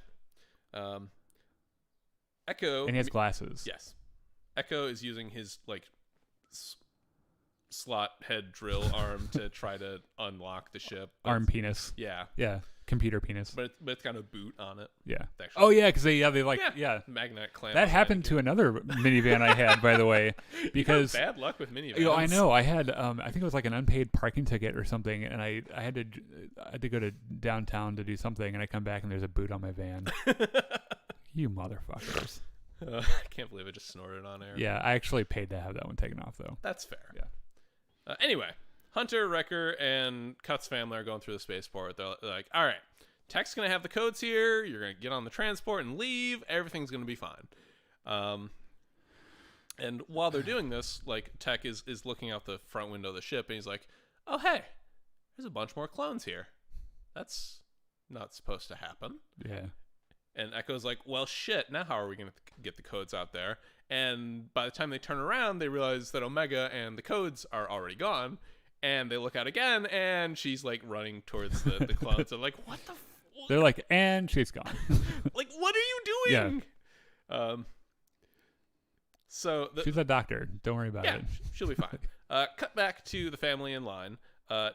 Echo, and he has glasses. Yes. Echo is using his like slot head drill arm to try to unlock the ship. Arm penis. Yeah. Yeah. Computer penis. But it's got a boot on it. Yeah. Actually. Oh yeah, because they magnetic clamp. That happened to another minivan I had, by the way, because bad luck with minivans. I know. I had I think it was like an unpaid parking ticket or something, and I had to go to downtown to do something, and I come back and there's a boot on my van. You motherfuckers. I can't believe I just snorted on air. Yeah, I actually paid to have that one taken off, though. That's fair. Yeah. Anyway, Hunter, Wrecker, and Cut's family are going through the spaceport. They're like, all right, Tech's going to have the codes here. You're going to get on the transport and leave. Everything's going to be fine. And while they're doing this, like, Tech is looking out the front window of the ship, and he's like, oh, hey, there's a bunch more clones here. That's not supposed to happen. Yeah. And Echo's like, well, shit, now how are we going to get the codes out there? And by the time they turn around, they realize that Omega and the codes are already gone. And they look out again, and she's, like, running towards the clones. They're like, what the They're like, and she's gone. Like, what are you doing? Yeah. She's a doctor. Don't worry about it. Yeah, she'll be fine. Cut back to the family in line.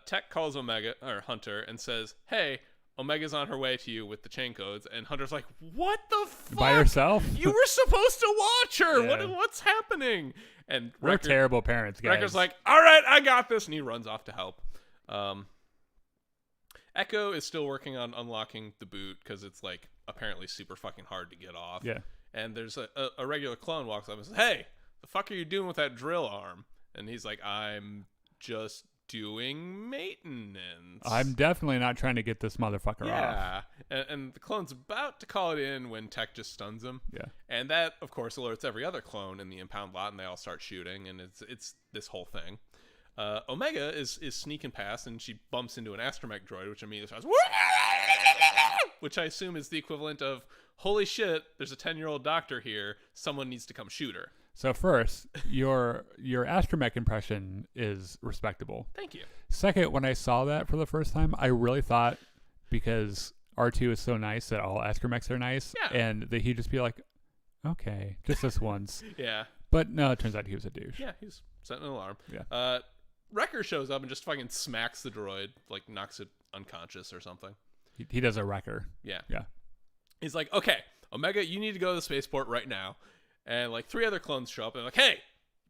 Tech calls Hunter and says, hey, Omega's on her way to you with the chain codes, and Hunter's like, what the fuck? By herself? You were supposed to watch her. Yeah. What's happening? And we're terrible parents, guys. Wrecker's like, all right, I got this, and he runs off to help. Echo is still working on unlocking the boot because it's like apparently super fucking hard to get off. Yeah. And there's a regular clone walks up and says, hey, the fuck are you doing with that drill arm? And he's like, I'm just doing maintenance. I'm definitely not trying to get this motherfucker off. Yeah. And the clone's about to call it in when Tech just stuns him. Yeah. And that, of course, alerts every other clone in the impound lot, and they all start shooting, and it's this whole thing. Omega is sneaking past, and she bumps into an astromech droid, which immediately starts, which I assume is the equivalent of, holy shit, there's a 10-year-old doctor here. Someone needs to come shoot her. So first, your astromech impression is respectable. Thank you. Second, when I saw that for the first time, I really thought, because R2 is so nice that all astromechs are nice, and that he'd just be like, okay, just this once. Yeah. But no, it turns out he was a douche. Yeah, he's setting an alarm. Yeah. Wrecker shows up and just fucking smacks the droid, like knocks it unconscious or something. He does a Wrecker. Yeah. Yeah. He's like, okay, Omega, you need to go to the spaceport right now. And like 3 other clones show up and like, hey,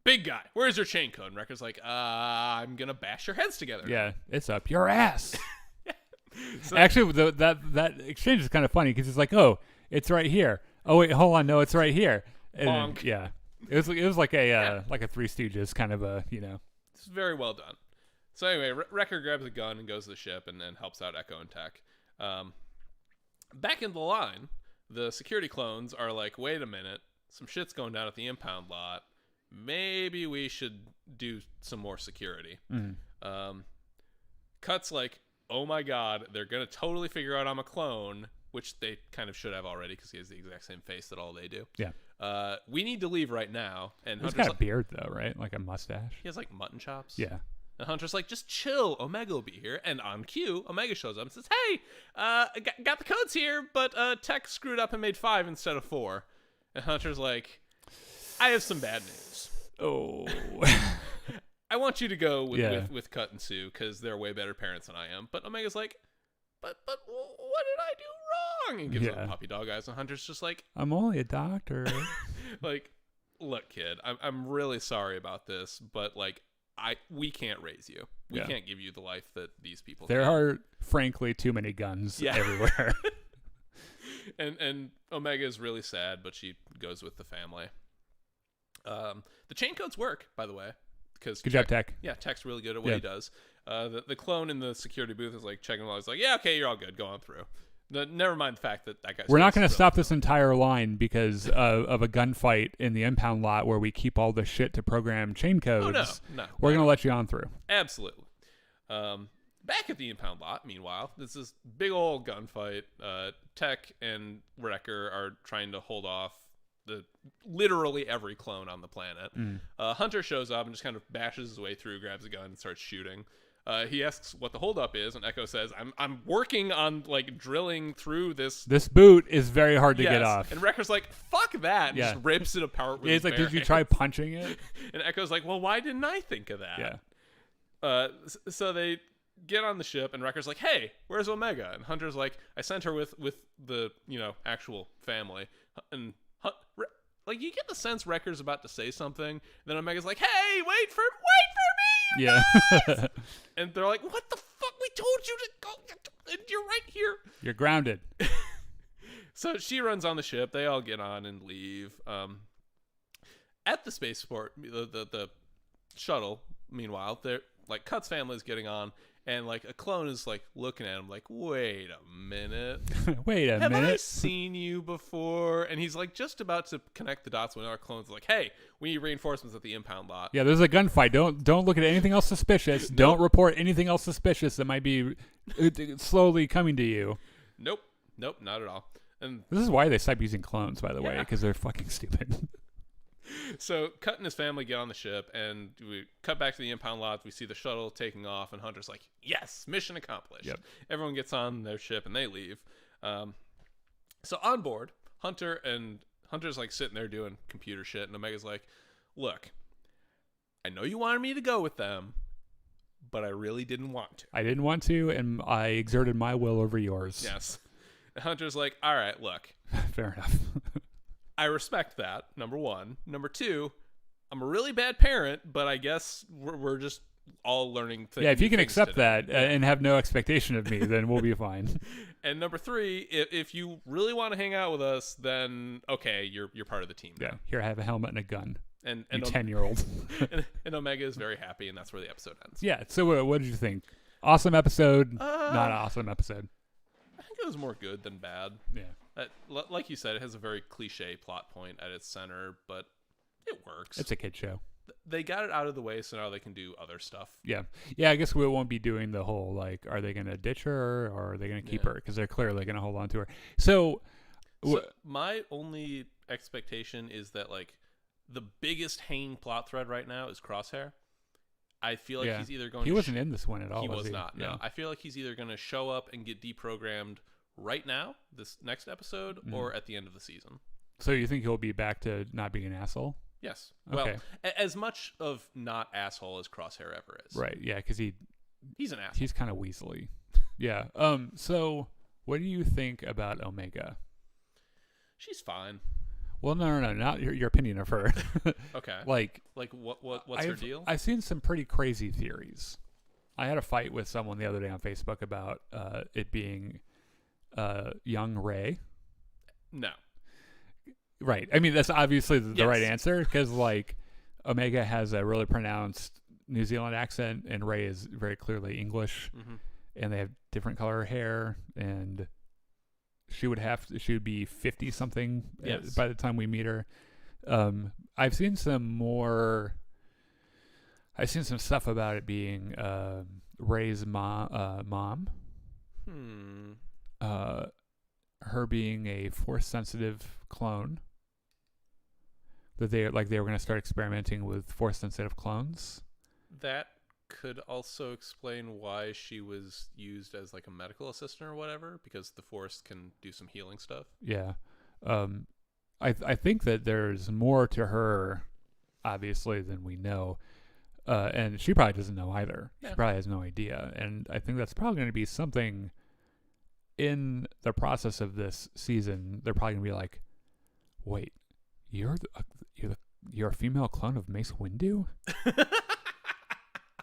big guy, where's your chain code? And Wrecker's like, I'm gonna bash your heads together. Yeah, it's up your ass. So, actually, that exchange is kind of funny because he's like, oh, it's right here. Oh wait, hold on, no, it's right here. And bonk. Yeah. It was like a like a Three Stooges kind of a, It's very well done. So anyway, Wrecker grabs a gun and goes to the ship and then helps out Echo and Tech. Back in the line, the security clones are like, wait a minute, some shit's going down at the impound lot. Maybe we should do some more security. Cut's like, oh my god, they're going to totally figure out I'm a clone, which they kind of should have already because he has the exact same face that all they do. Yeah. We need to leave right now. And he's got a beard though, right? Like a mustache. He has like mutton chops. Yeah. And Hunter's like, just chill. Omega will be here. And on cue, Omega shows up and says, hey, got the codes here, but Tech screwed up and made 5 instead of 4. And Hunter's like, I have some bad news. Oh. I want you to go with Cut and Sue because they're way better parents than I am. But Omega's like, but what did I do wrong? And gives him puppy dog eyes. And Hunter's just like, I'm only a doctor. like, look, kid, I'm really sorry about this, but like, we can't raise you. We can't give you the life that these people There are, frankly, too many guns everywhere. and Omega is really sad, but she goes with the family. The chain codes work, by the way. Good job, Tech. Yeah, Tech's really good at what he does. The clone in the security booth is like checking while he's like, yeah, okay, you're all good. Go on through. Never mind the fact that guy's... We're not going to stop this entire line because of a gunfight in the impound lot where we keep all the shit to program chain codes. Oh, no. We're going to let you on through. Absolutely. Back at the impound lot, meanwhile, this is big old gunfight. Tech and Wrecker are trying to hold off literally every clone on the planet. Hunter shows up and just kind of bashes his way through, grabs a gun, and starts shooting. He asks what the holdup is, and Echo says, I'm working on like drilling through this. This boot is very hard to get off. And Wrecker's like, fuck that, and just rips it apart with his like, bare did you try punching it? And Echo's like, well, why didn't I think of that? Yeah. So they get on the ship, and Wrecker's like, hey, where's Omega? And Hunter's like, I sent her with the actual family. And like, you get the sense Wrecker's about to say something, and then Omega's like, hey, wait for me, you guys! And they're like, what the fuck? We told you to go. You're right here. You're grounded. So she runs on the ship. They all get on and leave. At the spaceport, the shuttle, meanwhile, they're like, Cut's family is getting on, and like a clone is like looking at him like, wait a minute. Have I seen you before? And he's like just about to connect the dots when our clone's like, hey, we need reinforcements at the impound lot. Yeah, there's a gunfight. Don't look at anything else suspicious. Don't report anything else suspicious that might be slowly coming to you. Nope, not at all. And this is why they stopped using clones, by the way, because they're fucking stupid. So Cut and his family get on the ship, and we cut back to the impound lot. We see the shuttle taking off, and Hunter's like, yes, mission accomplished. Yep. Everyone gets on their ship, and they leave. So on board, Hunter's like sitting there doing computer shit, and Omega's like, look, I know you wanted me to go with them, but I really didn't want to. I didn't want to, and I exerted my will over yours. Yes. And Hunter's like, all right, look. Fair enough. I respect that, number one. Number two, I'm a really bad parent, but I guess we're just all learning things. Yeah, if you can accept today. that and have no expectation of me, then we'll be fine. And number three, if you really want to hang out with us, then okay, you're part of the team. Yeah, here, I have a helmet and a gun. And you 10-year-old. and Omega is very happy, and that's where the episode ends. Yeah, so what did you think? Awesome episode, not an awesome episode. I think it was more good than bad. Yeah. Like you said, it has a very cliche plot point at its center, but it works. It's a kid show. they got it out of the way, so now they can do other stuff. Yeah. I guess we won't be doing the whole like, are they going to ditch her or are they going to keep her? Because they're clearly going to hold on to her. So my only expectation is that like the biggest hanging plot thread right now is Crosshair. I feel like he's either going. He wasn't in this one at all. He was was not. No, I feel like he's either going to show up and get deprogrammed right now, this next episode, or at the end of the season. So you think he'll be back to not being an asshole? Yes. Okay. Well, as much of not asshole as Crosshair ever is. Right. Yeah, because he's an asshole. He's kind of weaselly. Yeah. So what do you think about Omega? She's fine. Well, no, not your opinion of her. Okay. Like what's her deal? I've seen some pretty crazy theories. I had a fight with someone the other day on Facebook about it being young Rey. No. Right. I mean, that's obviously the right answer because, like, Omega has a really pronounced New Zealand accent and Rey is very clearly English, and they have different color hair, and she would be 50 something by the time we meet her. I've seen some stuff about it being Rey's mom. Her being a force sensitive clone. That they were going to start experimenting with force sensitive clones. That could also explain why she was used as like a medical assistant or whatever, because the force can do some healing stuff. Yeah. I think that there's more to her, obviously, than we know. And she probably doesn't know either. Yeah. She probably has no idea. And I think that's probably going to be something in the process of this season. They're probably going to be like, wait, you're a female clone of Mace Windu?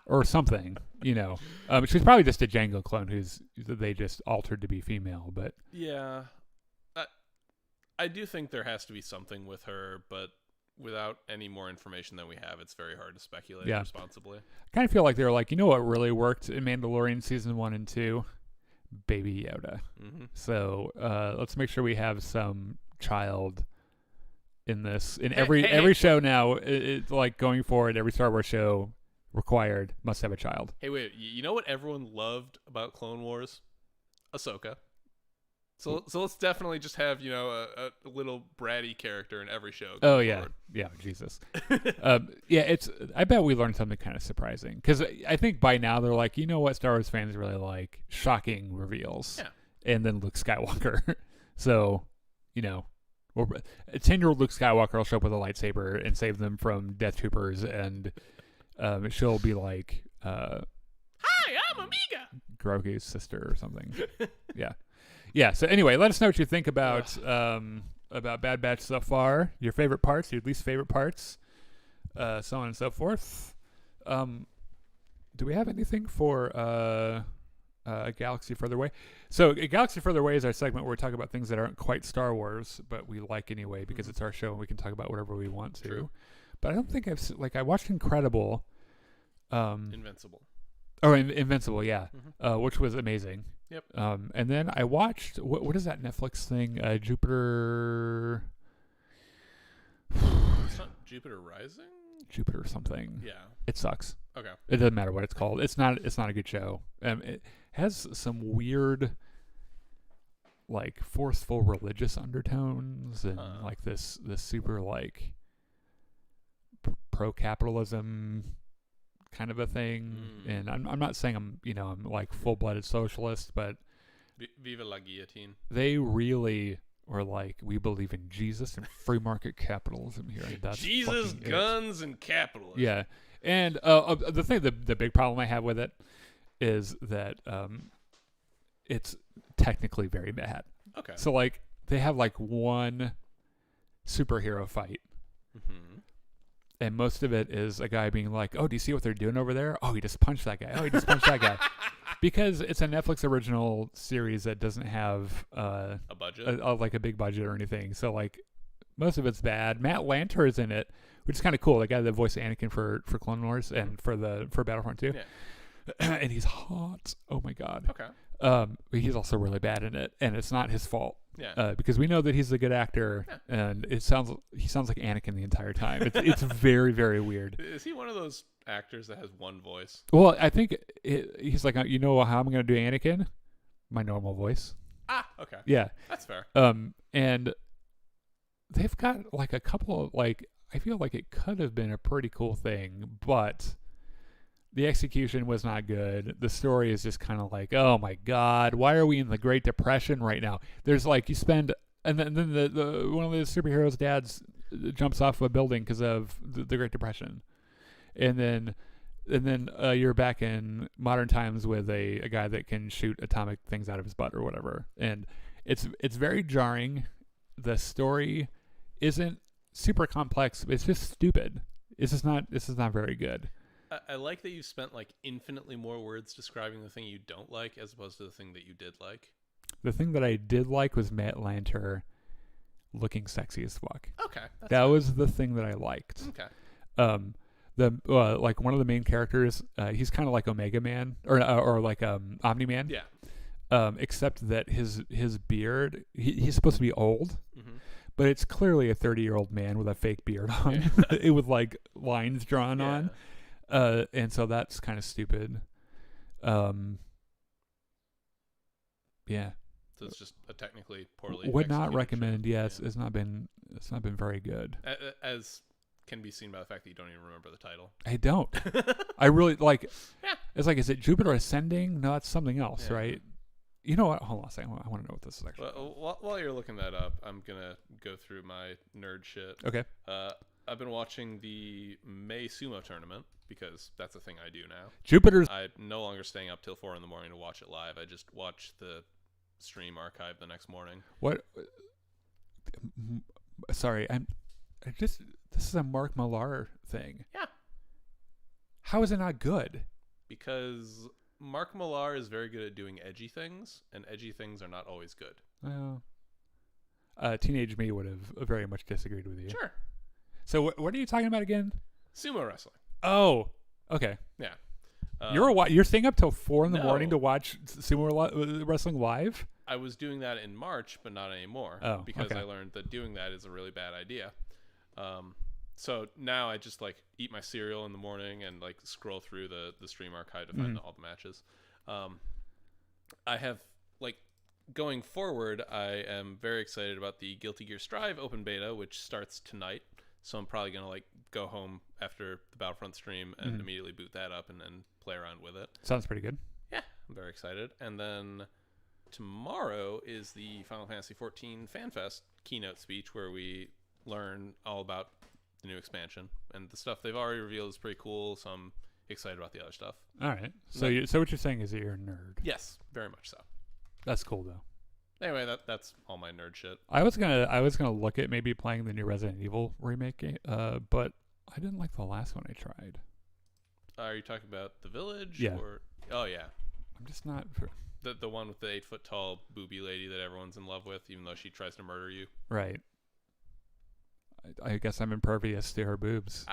Or something, you know. She's probably just a Jango clone they just altered to be female, but... Yeah. I do think there has to be something with her, but without any more information than we have, it's very hard to speculate responsibly. I kind of feel like they're like, you know what really worked in Mandalorian Season 1 and 2? Baby Yoda. So let's make sure we have some child in this. In every show now, it's like going forward, every Star Wars show required must have a child. Hey, wait, you know what everyone loved about Clone Wars? Ahsoka. So let's definitely just have, you know, a little bratty character in every show. Oh yeah, forward. Yeah, Jesus. I bet we learned something kind of surprising because I think by now they're like, you know what, Star Wars fans really like shocking reveals. Yeah. And then Luke Skywalker. So, you know, a 10-year-old Luke Skywalker will show up with a lightsaber and save them from Death Troopers, and she'll be like, "Hi, I'm Omega, Grogu's sister or something." Yeah. Yeah, so anyway, let us know what you think about Bad Batch so far. Your favorite parts, your least favorite parts, so on and so forth. Do we have anything for A Galaxy Further Away? So A Galaxy Further Away is our segment where we talk about things that aren't quite Star Wars, but we like anyway because it's our show and we can talk about whatever we want to. True. But I don't think I watched Incredible. Invincible. Oh, Invincible, yeah, which was amazing. Yep. And then I watched what is that Netflix thing? Jupiter. It's not Jupiter Rising. Jupiter something. Yeah. It sucks. Okay. It doesn't matter what it's called. It's not a good show. It has some weird, like forceful religious undertones and like this super like pro capitalism kind of a thing. And I'm not saying I'm like full-blooded socialist, but Viva la guillotine. They really were like, we believe in Jesus and free market capitalism here. And that's Jesus, guns, and capitalism. Yeah. And the big problem I have with it is that it's technically very bad. Okay. So like they have like one superhero fight. And most of it is a guy being like, oh, do you see what they're doing over there? Oh, he just punched that guy. Oh, he just punched that guy. Because it's a Netflix original series that doesn't have a budget, like a big budget or anything. So like most of it's bad. Matt Lanter is in it, which is kind of cool. The guy that voiced Anakin for Clone Wars and for Battlefront 2. and he's hot. Oh my god. Okay. But he's also really bad in it, and it's not his fault. Yeah. Because we know that he's a good actor, and he sounds like Anakin the entire time. It's very, very weird. Is he one of those actors that has one voice? Well, I think he's like, you know how I'm going to do Anakin? My normal voice. Ah, okay. Yeah. That's fair. And they've got like a couple of like, I feel like it could have been a pretty cool thing, but the execution was not good. The story is just kind of like, oh my god, why are we in the Great Depression right now? There's like, you spend, and then the one of the superheroes' dads jumps off a building because of the Great Depression, and then you're back in modern times with a guy that can shoot atomic things out of his butt or whatever, and it's very jarring. The story isn't super complex. It's just stupid. This is not very good. I like that you spent like infinitely more words describing the thing you don't like as opposed to the thing that you did like. The thing that I did like was Matt Lanter looking sexy as fuck. Okay. That was the thing that I liked. Okay. Like one of the main characters, he's kind of like Omega Man or like Omni Man. Yeah. Except that his beard, he's supposed to be old, mm-hmm. but it's clearly a 30-year-old man with a fake beard on, it with like lines drawn on. And so that's kind of stupid. Yeah. So it's just a technically poorly. Would not recommend. Show. Yes, it's not been very good. As can be seen by the fact that you don't even remember the title. I don't. I really like. Yeah. It's like, is it Jupiter Ascending? No, it's something else, right? You know what? Hold on a second. I want to know what this is actually. Well, while you're looking that up, I'm gonna go through my nerd shit. Okay. I've been watching the May Sumo tournament because that's a thing I do now. Jupiter's. I'm no longer staying up till 4 a.m. to watch it live. I just watch the stream archive the next morning. What? Sorry, this is a Mark Millar thing. Yeah. How is it not good? Because Mark Millar is very good at doing edgy things, and edgy things are not always good. Well, teenage me would have very much disagreed with you. Sure. So what are you talking about again? Sumo wrestling. Oh, okay. Yeah. You're staying up till 4 in the morning to watch sumo wrestling live? I was doing that in March, but not anymore. Oh, because okay. I learned that doing that is a really bad idea. So now I just like eat my cereal in the morning and like scroll through the stream archive to find all the matches. I have like going forward, I am very excited about the Guilty Gear Strive open beta, which starts tonight. So I'm probably gonna like go home after the Battlefront stream and immediately boot that up and then play around with it. Sounds pretty good. Yeah, I'm very excited. And then tomorrow is the Final Fantasy XIV FanFest keynote speech where we learn all about the new expansion, and the stuff they've already revealed is pretty cool. So I'm excited about the other stuff. All right. So what you're saying is that you're a nerd. Yes, very much so. That's cool though. Anyway, that's all my nerd shit. I was gonna look at maybe playing the new Resident Evil remake game, but I didn't like the last one I tried. Are you talking about The Village? Yeah. Oh yeah. I'm just not. The one with the 8-foot tall booby lady that everyone's in love with, even though she tries to murder you. Right. I guess I'm impervious to her boobs.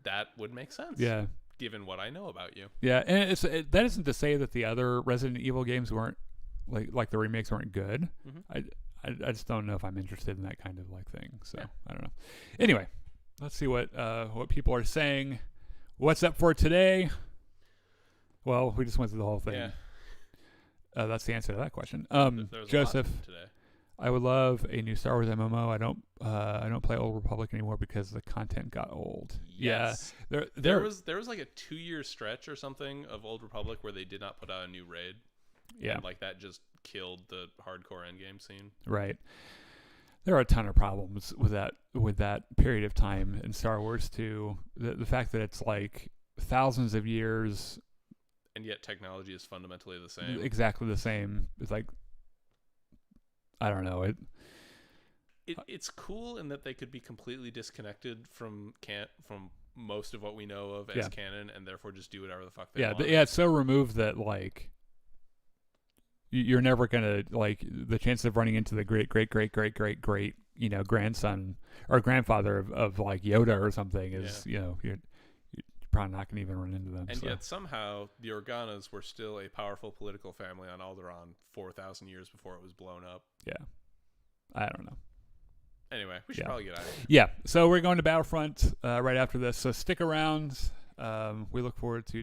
That would make sense. Yeah. Given what I know about you. Yeah, and that isn't to say that the other Resident Evil games weren't like the remakes weren't good. Mm-hmm. I just don't know if I'm interested in that kind of like thing. So I don't know. Anyway, let's see what people are saying. What's up for today? Well, we just went through the whole thing. Yeah. That's the answer to that question. There's Joseph, a lot today. I would love a new Star Wars MMO. I don't play Old Republic anymore because the content got old. Yes. Yeah, there was like a 2-year stretch or something of Old Republic where they did not put out a new raid. Yeah, and like that just killed the hardcore endgame scene. Right. There are a ton of problems with that period of time in Star Wars too. The fact that it's like thousands of years, and yet technology is fundamentally the same. Exactly the same. It's like, I don't know. It's cool in that they could be completely disconnected from most of what we know of as canon, and therefore just do whatever the fuck they want. Yeah, it's so removed that like you're never gonna like the chance of running into the great grandson or grandfather of like Yoda or something is you're probably not going to even run into them. And yet somehow the Organas were still a powerful political family on Alderaan 4,000 years before it was blown up. Yeah. I don't know. Anyway, we should probably get out of here. Yeah. So we're going to Battlefront right after this. So stick around. We look forward to